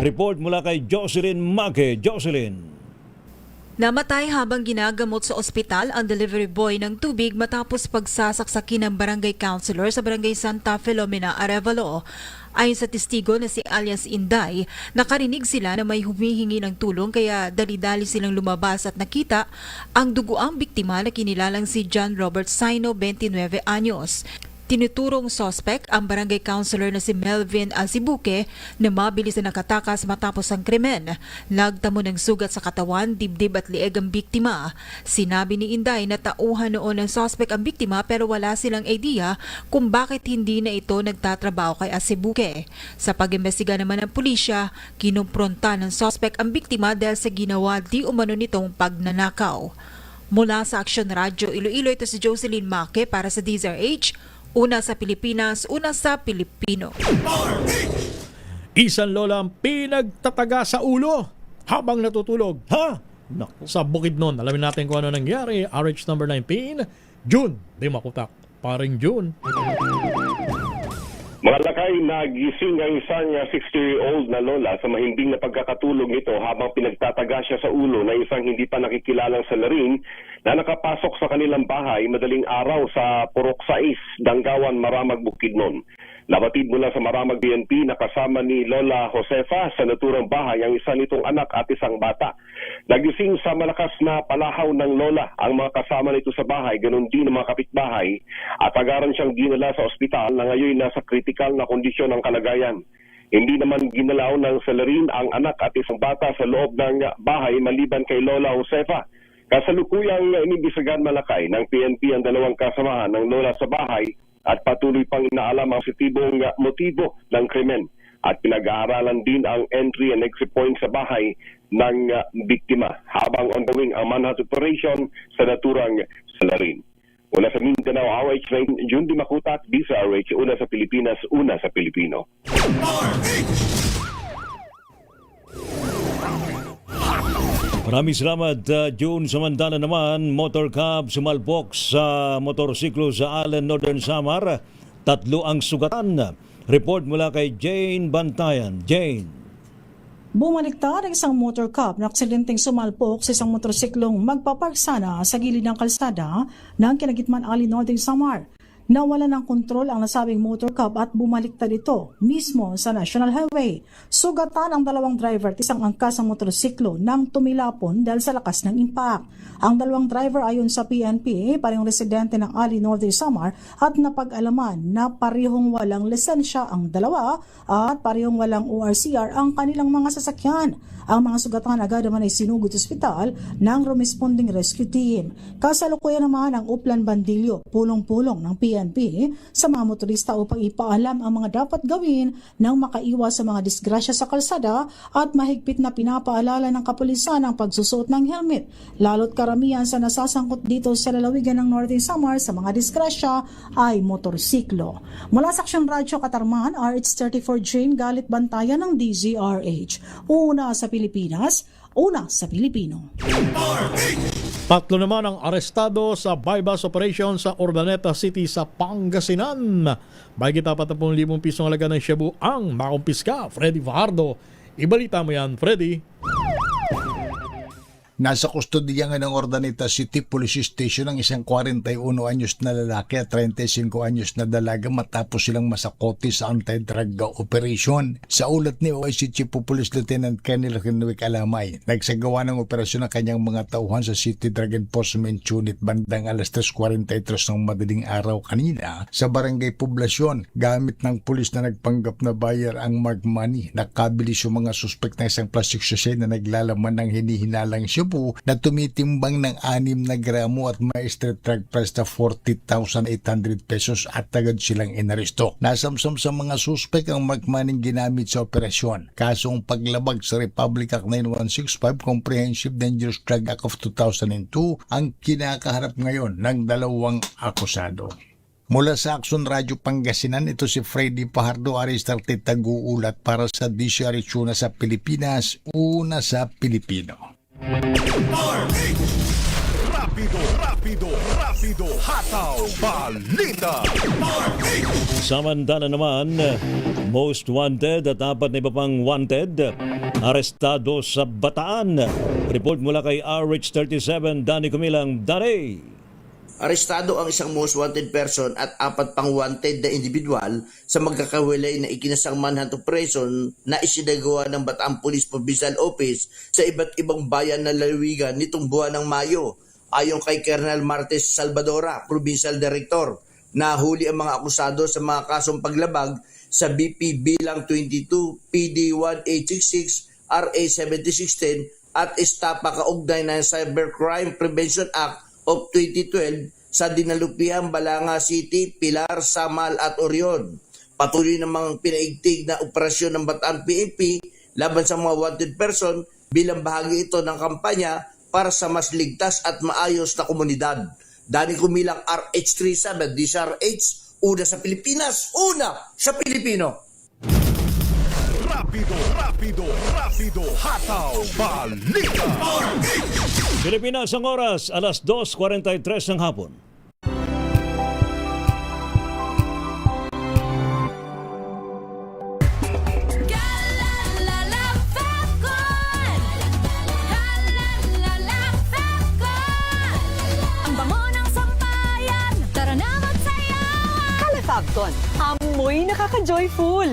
Report mula kay Jocelyn Maque. Jocelyn. Namatay habang ginagamot sa ospital ang delivery boy ng tubig matapos pagsasaksakin ng barangay councilor sa barangay Santa Filomena, Arevalo. Ayon sa testigo na si alias Inday, nakarinig sila na may humihingi ng tulong kaya dali-dali silang lumabas at nakita ang duguang biktima na kinilalang si John Robert Saino, 29 anyos. Tinuturong sospek ang barangay councilor na si Melvin Alcibuque na mabilis na nakatakas matapos ang krimen. Nagtamo ng sugat sa katawan, dibdib at lieg ang biktima. Sinabi ni Inday na tauhan noon ng sospek ang biktima pero wala silang idea kung bakit hindi na ito nagtatrabaho kay Alcibuque. Sa pag-imbestiga naman ng pulisya, kinumpronta ng sospek ang biktima dahil sa ginawa di umano nitong pagnanakaw. Mula sa Action Radio Iloilo, ito si Jocelyn Maque para sa DZRH. Una sa Pilipinas, una sa Pilipino. Isang lola ang pinagtataga sa ulo habang natutulog. Ha? Naku. Sa Bukidnon. Alamin natin kung ano nangyari. RH number 19, June. Di makutak. Paring June. Malakay na gising ang isang 60-year-old na lola sa mahimbing na pagkakatulog nito habang pinagtataga siya sa ulo na isang hindi pa nakikilalang salarin na nakapasok sa kanilang bahay madaling araw sa Purok 6, Danggawan, Maramag, Bukidnon. Nabatid mula sa Maramag PNP na kasama ni Lola Josefa sa naturang bahay ang isa nitong anak at isang bata. Nagising sa malakas na palahaw ng lola ang mga kasama nito sa bahay, ganun din ang mga kapitbahay at agaran siyang dinala sa ospital na ngayon nasa kritikal na kondisyon ng kalagayan. Hindi naman ginalaw ng salarin ang anak at isang bata sa loob ng bahay maliban kay Lola Josefa. Kasalukuyang inibisagan Malakay ng PNP ang dalawang kasamahan ng lola sa bahay at patuloy pang inaalam ang sitibong motibo ng krimen at pinag-aaralan din ang entry and exit point sa bahay ng biktima habang ongoing ang manhunt operation sa naturang salarin. Una sa Mindanao, RH Rain, Jundi Makutat, DZRH, una sa Pilipinas, una sa Pilipino. Maraming salamat, June. Samantala naman, motor cab sumalpok sa motorsiklo sa Allen, Northern Samar. 3 ang sugatan. Report mula kay Jane Bantayan. Jane. Bumaliktad ang isang motor cup na aksidenteng sumalpok sa isang motorsiklong magpaparsana sa gilid ng kalsada ng Kinagitman Alley Northern Samar. Nawala ng kontrol ang nasabing motor cup at bumaliktad ito mismo sa National Highway. Sugatan ang dalawang driver at isang angkas ng motorsiklo nang tumilapon dahil sa lakas ng impact. Ang dalawang driver ayon sa PNP, parehong residente ng Alley Northern Samar at napag-alaman na parehong walang lisensya ang dalawa at parehong walang ORCR ang kanilang mga sasakyan. Ang mga sugatan agad naman ay sinugod sa ospital ng responding rescue team. Kasalukuyan naman ang Uplan Bandilyo, pulong-pulong ng PNP sa mga motorista upang ipaalam ang mga dapat gawin nang makaiwas sa mga disgrasya sa kalsada at mahigpit na pinapaalala ng kapulisan ang pagsusuot ng helmet. Lalo't karamihan sa nasasangkot dito sa lalawigan ng Northern Samar sa mga disgrasya ay motorsiklo. Mula sa Aksyon Radyo Katarman, RH34 Jane Galit Bantayan ng DZRH. Una sa Pilipinas, una sa Pilipino. Tatlo naman ang arestado sa bypass operation sa Urdaneta City sa Pangasinan. Mahigit 40,000 pisong halaga ng shabu ang makumpiska. Freddy Fajardo. Ibalita mo yan, Freddy. Nasa kustodiya nga ng Urdaneta City Police Station ang isang 41 anyos na lalaki at 35 anyos na dalaga matapos silang masakote sa anti-drug operation. Sa ulat ni OIC Chief of Police Lieutenant Colonel Henwick Alamay, nagsagawa ng operasyon ng kanyang mga tauhan sa City Drug Enforcement Unit bandang alas 3:43 ng madaling araw kanina sa Barangay Poblasyon. Gamit ng pulis na nagpanggap na buyer ang marked money, nakabilis yung mga suspect na isang plastic sachet na naglalaman ng hinihinalang shabu na tumitimbang ng 6 na gramo at may street drug price na 40,800 pesos at agad silang inaresto. Nasamsam sa mga suspek ang marked money ginamit sa operasyon. Kasong paglabag sa Republic Act 9165 Comprehensive Dangerous Drug Act of 2002 ang kinakaharap ngayon ng dalawang akusado. Mula sa Aksyon Radyo Pangasinan, ito si Freddy Fajardo, Aristarte Taguulat para sa DZRH Una sa Pilipinas, una sa Pilipino. Rapido, hataw, balita. Samantala naman, most wanted at 4 na iba pang wanted, arestado sa Bataan. Report mula kay RH37, Danny Kumilang. Danny! Arestado ang isang most wanted person at 4 pang wanted na individual sa magkakawilay na ikinasang manhunt operation na isinagawa ng Bataan Police Provincial Office sa iba't ibang bayan ng lalawigan nitong buwan ng Mayo. Ayon kay Colonel Martes Salvadora, Provincial Director, nahuli ang mga akusado sa mga kasong paglabag sa BP bilang 22, PD 1866, RA 7610 at estapa kaugnay ng Cybercrime Prevention Act of 2012 sa Dinalupihan, Balanga City, Pilar, Samal at Orion. Patuloy namang pinaigtig na operasyon ng Bataan PNP laban sa mga wanted person bilang bahagi ito ng kampanya para sa mas ligtas at maayos na komunidad. Dani Kumilang, RH37, DZRH, una sa Pilipinas, una sa Pilipino. Rapido, hataw, balita. Pilipinas ang oras, alas 2:43 ng hapon. Ang bango ng sampayan, tara na magsayawan. Calefacton, amoy nakaka-joyful.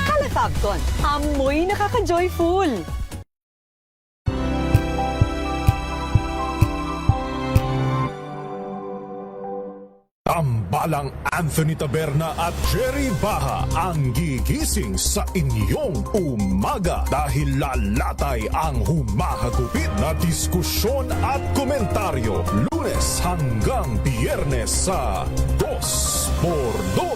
Calefacton, amoy nakaka-joyful. Tambalang Anthony Taberna at Jerry Baha ang gigising sa inyong umaga dahil lalatay ang humahagupit na diskusyon at komentaryo Lunes hanggang Biyernes sa 2x2.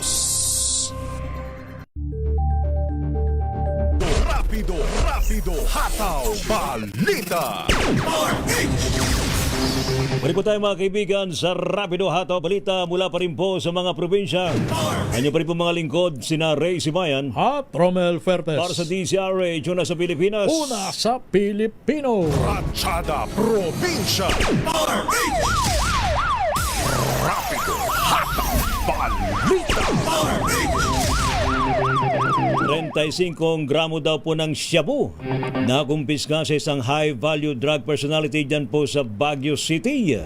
Rapido, hataw, balita. Balik po tayo mga kaibigan sa Rapido Hato. Balita mula pa rin po sa mga probinsya. Ano pa rin po mga lingkod, sina Ray Sibayan at Romel Fertes. Para sa DCRH, una sa Pilipinas. Una sa Pilipino. Ratchada Probinsya Rapido Hato Balita 35 gramo daw po ng shabu na kumpiska sa isang high-value drug personality dyan po sa Baguio City.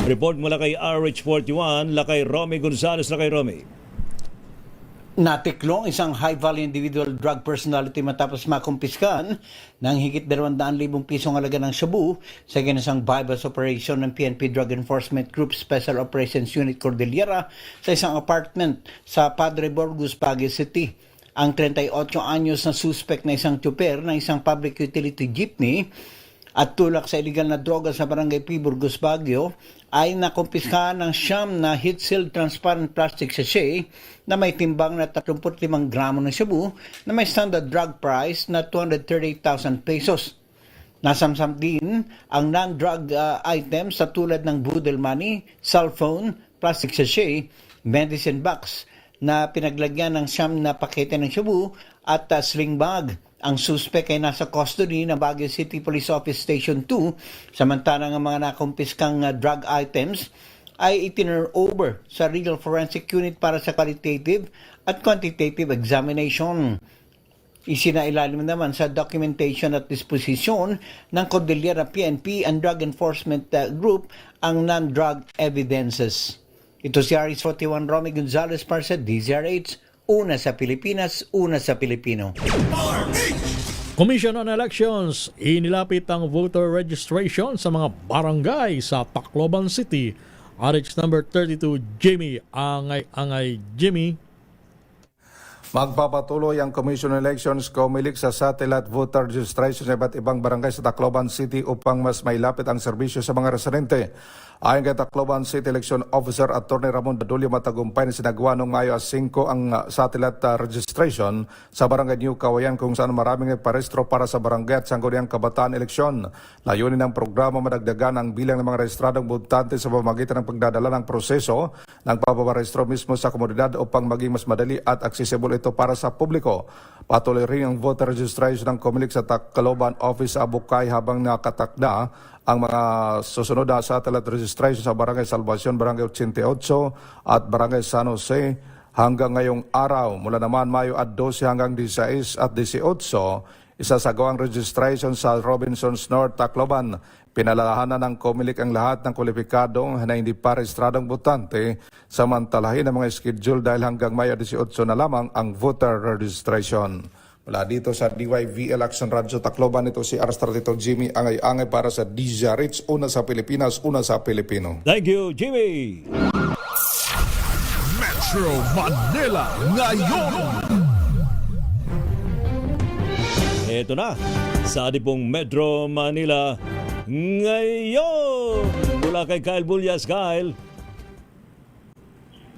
Report mula kay RH41, lakay Romy Gonzales. Lakay Romy. Natiklong isang high-value individual drug personality matapos makumpiskan ng higit 200,000 pisong halaga ng shabu sa ginasang bypass operation ng PNP Drug Enforcement Group Special Operations Unit Cordillera sa isang apartment sa Padre Burgos, Baguio City. Ang 38 anyos na suspect na isang tsuper ng isang public utility jeepney at tulak sa iligal na droga sa Barangay P. Burgos, Baguio ay nakumpiskahan ng siyam na heat-sealed transparent plastic sachet na may timbang na 35 gramo ng shabu na may standard drug price na 238,000 pesos. Nasamsam din ang non-drug items sa tulad ng boodle money, cellphone, plastic sachet, medicine box na pinaglagyan ng siyam na pakete ng shabu at sling bag. Ang suspect ay nasa custody ng Baguio City Police Office Station 2, samantalang ang mga nakumpiskang drug items ay itinurn over sa Legal Forensic Unit para sa qualitative at quantitative examination. Isinailalim naman sa documentation at disposisyon ng Cordillera PNP and Drug Enforcement Group ang non-drug evidences. Ito si RH41 Romy Gonzales para sa DZRH, una sa Pilipinas, una sa Pilipino. Commission on Elections, inilapit ang voter registration sa mga barangay sa Tacloban City. RH number 32, Jimmy Angay Jimmy. Magpapatuloy ang Commission on Elections kumilik sa satellite voter registration sa iba't ibang barangay sa Tacloban City upang mas mailapit ang serbisyo sa mga residente. Ayon kay Tacloban City Election Officer Atty. Ramon Dadulio, matagumpay na sinagawa noong Mayo 5 ang satellite registration sa Barangay New Kawayan kung saan maraming nagparehistro para sa barangay at sangguniang kabataan eleksyon. Layunin ng programa madagdagan ang bilang ng mga rehistradong botante sa pamamagitan ng pagdadala ng proseso ng papaparehistro mismo sa komunidad upang maging mas madali at accessible ito para sa publiko. Patuloy rin ang voter registration ng Comelec sa Tacloban Office sa Bukay habang nakatakda ang mga susunod na satellite registration sa Barangay Salvacion, Barangay 88 at Barangay San Jose hanggang ngayong araw. Mula naman Mayo at 12 hanggang 16 at 18, isasagawang registration sa Robinsons North, Tacloban. Pinalalahanan ng Comelec ang lahat ng kwalipikadong na hindi pa rehistradong botante, samantalahin ang mga schedule dahil hanggang Mayo 18 na lamang ang voter registration. Mula dito sa DYVL Action Radio Tacloban, ito si R32 Jimmy Angay para sa DZRH, una sa Pilipinas, una sa Pilipino. Thank you, Jimmy! Metro Manila ngayon. Ito na, sa pong Metro Manila ngayon. Mula kay Kyle Bulyas. Kyle.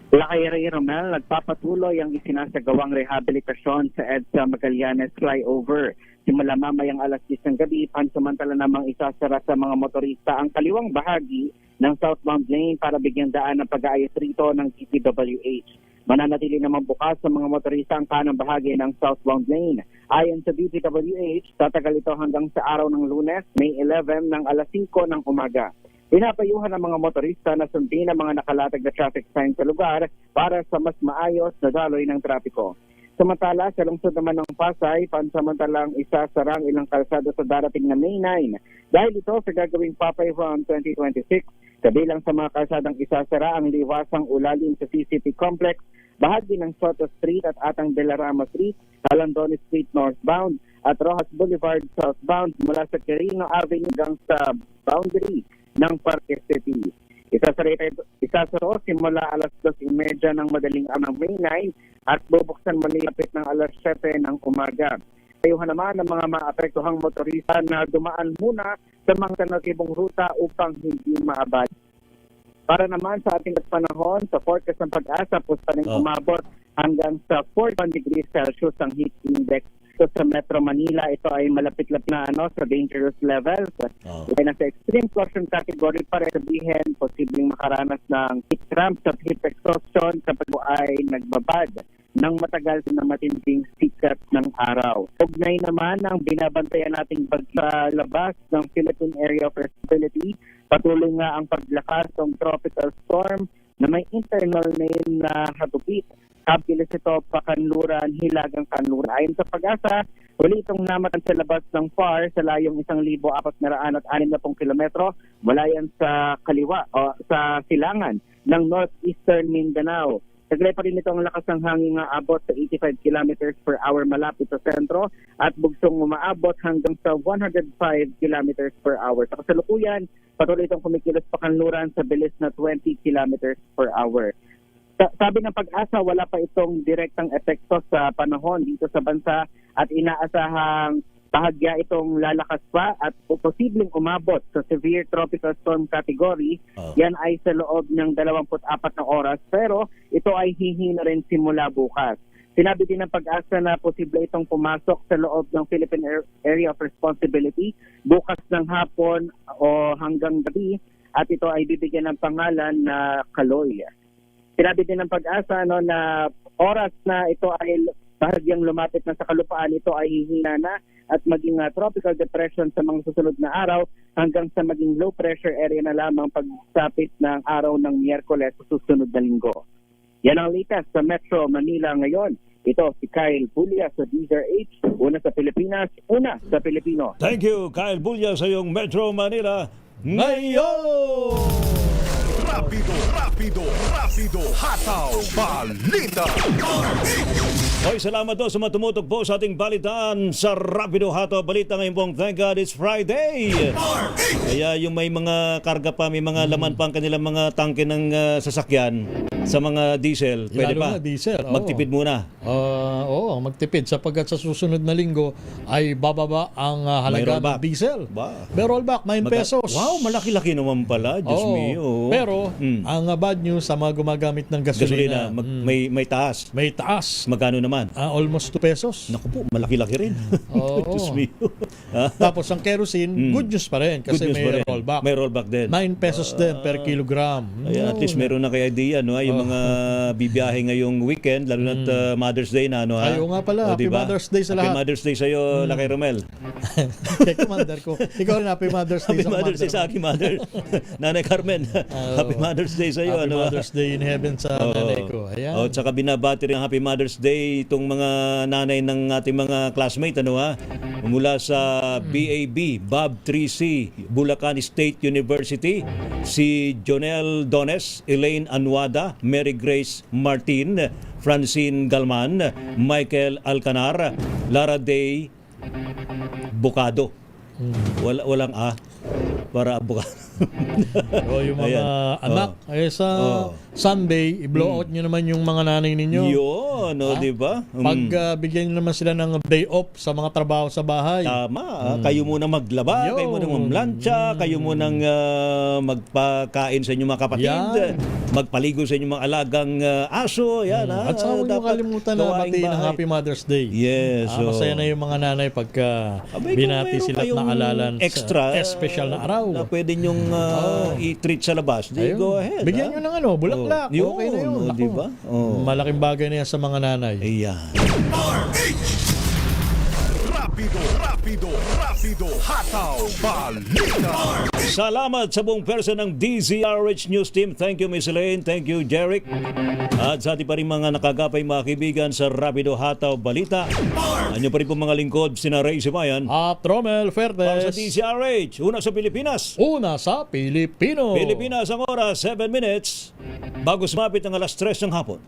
Lakay Ray Romel, nagpapatuloy ang isinasagawang rehabilitasyon sa EDSA Magallanes Flyover. Simula mamayang alas 10 ng gabi, pansamantala namang isasara sa mga motorista ang kaliwang bahagi ng southbound lane para bigyan daan ng pag-aayos rito ng DPWH. Mananatili naman bukas sa mga motorista ang kanang bahagi ng southbound lane. Ayon sa DPWH, tatagal ito hanggang sa araw ng Lunes, May 11 ng alas 5 ng umaga. Pinapayuhan ng mga motorista na sundin ang mga nakalatag na traffic sign sa lugar para sa mas maayos na daloy ng trapiko. Samantala, sa lungsod naman ng Pasay, pansamantalang isasara ang ilang kalsada sa darating na May 9 dahil ito sa gagawing Papay Run 2026. Kabilang sa mga kalsadang isasara ang liwasang ulalim sa CCP Complex, bahagi ng Soto Street at Atang Belarama Street, Talandones Street northbound at Rojas Boulevard southbound mula sa Quirino Avenue hanggang sa boundary ng Parque City. Isasara simula alas 2:30 ng madaling araw ng May 9 at bubuksan malapit ng alas 7 ng umaga. Ayuhan naman ng mga maapektuhang motorista na dumaan muna sa mga alternatibong ruta upang hindi maabad. Para naman sa ating panahon, sa forecast ng Pag-asa, pusta rin umabot hanggang sa 41 degrees Celsius ang heat index dito sa Metro Manila, ito ay malapit-lapit na sa dangerous levels. Ay nasa extreme caution category pa rin, sabihin, posibleng makaranas ng heat cramps at heat exhaustion kapag ay nagbabad ng matagal na matinding sikat ng araw. Ugnay naman ang binabantayan nating sa labas ng Philippine Area of Responsibility. Patuloy nga ang paglakas ng tropical storm na may internal name na hagupit. Habilis ito pakanluran, hilagang kanluran. Ayon sa Pag-asa, huli itong namatan sa labas ng FAR sa layong 1,460 kilometro mula yan sa kaliwa o sa silangan ng northeastern Mindanao. Taglay pa rin ito ang lakas ng hangin nga abot sa 85 kilometers per hour malapit sa sentro at bugsong umaabot hanggang sa 105 kilometers per hour. Sa kasalukuyan, patuloy itong kumikilos pakanluran sa bilis na 20 kilometers per hour. Sabi ng Pag-asa, wala pa itong direktang epekto sa panahon dito sa bansa at inaasahang bahagya itong lalakas pa at posibleng umabot sa severe tropical storm category. Yan ay sa loob ng 24 na oras pero ito ay hihina rin simula bukas. Sinabi din ng Pag-asa na posible itong pumasok sa loob ng Philippine Area of Responsibility bukas ng hapon o hanggang gabi at ito ay bibigyan ng pangalan na Kaloy. Sinabi din ng Pag-asa na oras na ito ay bahagyang lumapit na sa kalupaan, ito ay hihina na at maging tropical depression sa mga susunod na araw hanggang sa maging low pressure area na lamang pagsapit ng araw ng Miyerkules sa susunod na linggo. Yan ang latest sa Metro Manila ngayon. Ito si Kyle Bulya sa DZRH, una sa Pilipinas, una sa Pilipino. Thank you, Kyle Bulya sa iyong Metro Manila ngayon! Rapido, hataw, balita. Hoy, salamat po sa matumutok po sa ating balitaan sa Rapido Hataw Balita ngayon pong Thank God It's Friday. Kaya yung may mga karga pa, may mga laman pa ang kanilang mga tangke ng sasakyan sa mga diesel, pwede Lalo pa. na diesel, magtipid muna. Oo, magtipid sapagkat sa susunod na linggo ay bababa ang halaga ng diesel. May rollback, 9 pesos. Wow, malaki-laki naman pala. Diyos mio. Pero ang bad news sa mga gumagamit ng gasolina, may taas. May taas. Magkano naman? Almost 2 pesos. Naku po, malaki-laki rin. Diyos mio. Tapos ang kerosene, good news pa rin kasi may rollback. May rollback din. 9 pesos din per kilogram. At least meron na kay idea, no? Yung mga bibiyahe ngayong weekend, lalo na't Mother's Day na, no? Ayaw nga pala, Happy Mother's Day sa lahat. Happy Mother's Day sa'yo, Lakay Romel. Kay commander ko. Ikaw rin, Happy Mother's Day sa Mother's Day sa aking mother. Nanay Carmen, Happy Mother's Day sa'yo. Happy Mother's Day in heaven sa nanay ko. Ayan. At saka binabati rin Happy Mother's Day itong mga nanay ng ating mga classmate, ano ha? Mula sa BAB, Bob 3C, Bulacan State University, si Jonel Dones, Elaine Anwada, Mary Grace Martin, Francine Galman, Michael Alcanar, Lara Day Bocado. Walang para abogado. Yung mga anak sa Sunday, i-blow out nyo naman yung mga nanay ninyo. Yun, di ba? Pag bigyan nyo naman sila ng day off sa mga trabaho sa bahay. Tama. Kayo muna maglaba, kayo muna mamlansya, kayo muna magpakain sa inyong mga kapatid, magpaligo sa inyong mga alagang aso. Yan, At saka huwag nyo kalimutan na batiin ng Happy Mother's Day. Yes. Masaya na yung mga nanay pagka binati sila at naalalan extra, sa special na araw. Na pwede nyong i-treat sa labas. Go ahead. Bigyan nyo ng bulaklak. Okay na yun. Diba? Malaking bagay na yan sa mga nanay. Ayan. Rapido, hataw, balita. Salamat sa buong person ng DZRH News Team. Thank you, Miss Elaine. Thank you, Jeric. At sa ating pa rin mga nakagapay mga kaibigan sa Rapido Hataw Balita. Anyo pa rin po mga lingkod, sina Ray Simayan. At Romel Ferdes. Para sa DZRH, una sa Pilipinas. Una sa Pilipino. Pilipinas ang oras, 7 minutes. Bago sumapit ang alas 3 ng hapon.